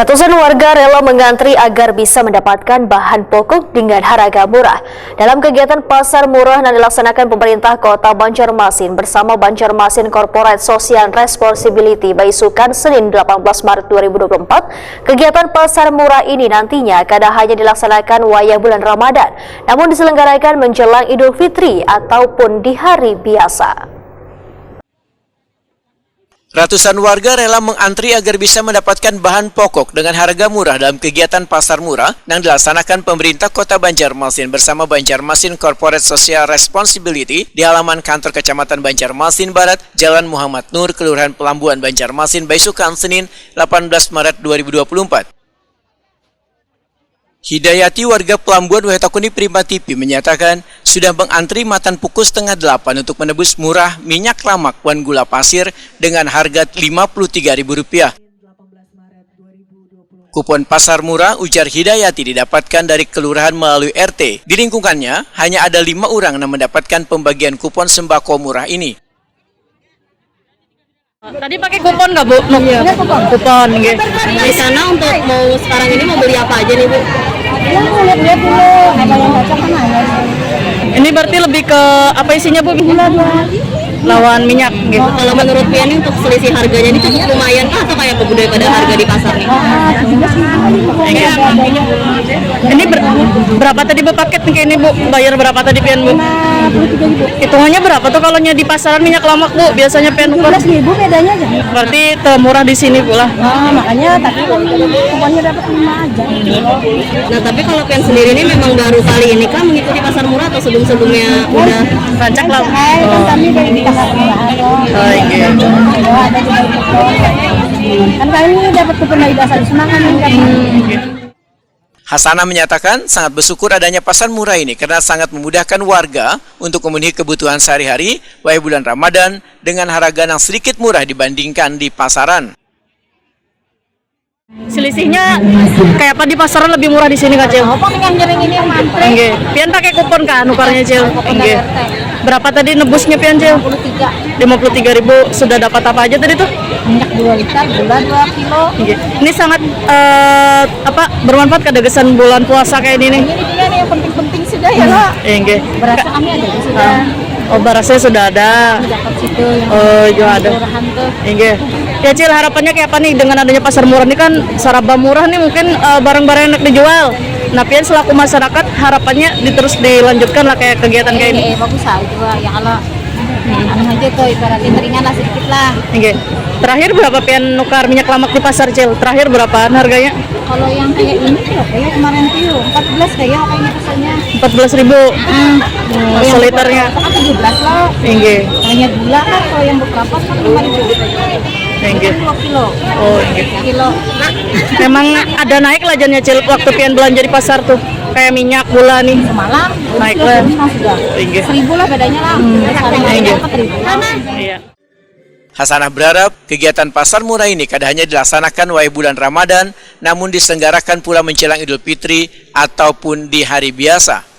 Ratusan warga rela mengantri agar bisa mendapatkan bahan pokok dengan harga murah. Dalam kegiatan pasar murah yang dilaksanakan pemerintah Kota Banjarmasin bersama Banjarmasin Corporate Social Responsibility Baisukan Senin 18 Maret 2024, kegiatan pasar murah ini nantinya kada hanya dilaksanakan wayah bulan Ramadan, namun diselenggarakan menjelang Idul Fitri ataupun di hari biasa. Ratusan warga rela mengantri agar bisa mendapatkan bahan pokok dengan harga murah dalam kegiatan pasar murah yang dilaksanakan pemerintah Kota Banjarmasin bersama Banjarmasin Corporate Social Responsibility di halaman kantor Kecamatan Banjarmasin Barat, Jalan Muhammad Nur, Kelurahan Pelambuan, Banjarmasin, Baisukan, Senin 18 Maret 2024. Hidayati warga Pelambuan Wetakuni Prima TV menyatakan sudah mengantri matan pukul setengah 8 untuk menebus murah minyak lamak wan gula pasir dengan harga Rp53.000. Kupon pasar murah, ujar Hidayati, didapatkan dari kelurahan melalui RT. Di lingkungannya hanya ada 5 orang yang mendapatkan pembagian kupon sembako murah ini. Tadi pakai kupon nggak, Bu? Iya, kupon. Gitu. Di sana untuk sekarang ini mau beli apa aja nih, Bu? Lihat dulu, ada yang cocok kan ada. Ini berarti lebih ke apa isinya, Bu? Lawan minyak gitu. Kalau menurut Pian untuk selisih harganya ini cukup lumayan kah atau kayak budaya pada harga di pasar nih? Ini berapa tadi, Bu, paket nih ini, Bu? Bayar berapa tadi, Pian, Bu? Hitungannya berapa tuh kalau di pasaran minyak lamak, Bu? Biasanya Pian 17.000 bedanya aja. Berarti termurah di sini pula. Makanya tapi kuponnya dapat 5 aja. Nah, tapi kalau Pian sendiri ini memang baru kali ini kah mengikuti pasar murah atau sebelum-sebelumnya udah rancak lah? Kan kami dari di pasar murah. Oh, iya. Ada di kan kami dapat kupon dari dasar semangat kan. Hasanah menyatakan sangat bersyukur adanya pasar murah ini karena sangat memudahkan warga untuk memenuhi kebutuhan sehari-hari wayah bulan Ramadan dengan harga yang sedikit murah dibandingkan di pasaran. Selisihnya kayak apa di pasaran lebih murah di sini, Kak Cil? Apa dengan jaring ini yang mantap? Enggak. Pian pakai kupon kah nukarnya, Cil? Enggak. Berapa tadi nebusnya, Pian, Cil? 53.000. Sudah dapat apa aja tadi tuh? Minyak 2 liter, gula 2 kilo. Enggak. Ini sangat bermanfaat kedegesan bulan puasa kayak ini nih. Ini juga nih yang penting-penting sudah ya, Lo. Enggak. Berasa kami ada sudah. Oh, berasnya sudah ada. Dapat situ yang Oh, juga ada. kelurahan tuh. Enggak. Ya, Cil, harapannya kayak apa nih dengan adanya pasar murah ini kan serba murah nih, mungkin barang-barang enak dijual. Nah, Pian selaku masyarakat harapannya terus dilanjutkan lah kayak kegiatan kayak ini. Bagus lah itu ya kalau anu aja tuh ibaratnya teringan lah sedikit lah. Oke. Terakhir berapa Pian nukar minyak lamak di pasar, Cil? Terakhir berapaan harganya? Kalau yang kayak ini berapa ya kemarin tuh 14 kayak kayaknya pesannya. 14.000. Seliternya. Kan 17 loh. Oke. Hanya gula kan kalau yang beberapa kan 5.000. Oke. 2 kilo. Oh, oke. Kilo. Memang ada naik lah jannya, Cil, waktu Pian belanja di pasar tuh. Kayak minyak, gula nih. Semalam Naik lah. sudah. Oke. 1.000 lah bedanya lah. Sekarang Oke. dapat 1.000. Iya. Hasanah berharap kegiatan pasar murah ini kada hanya dilaksanakan wayah bulan Ramadan, namun diselenggarakan pula menjelang Idul Fitri ataupun di hari biasa.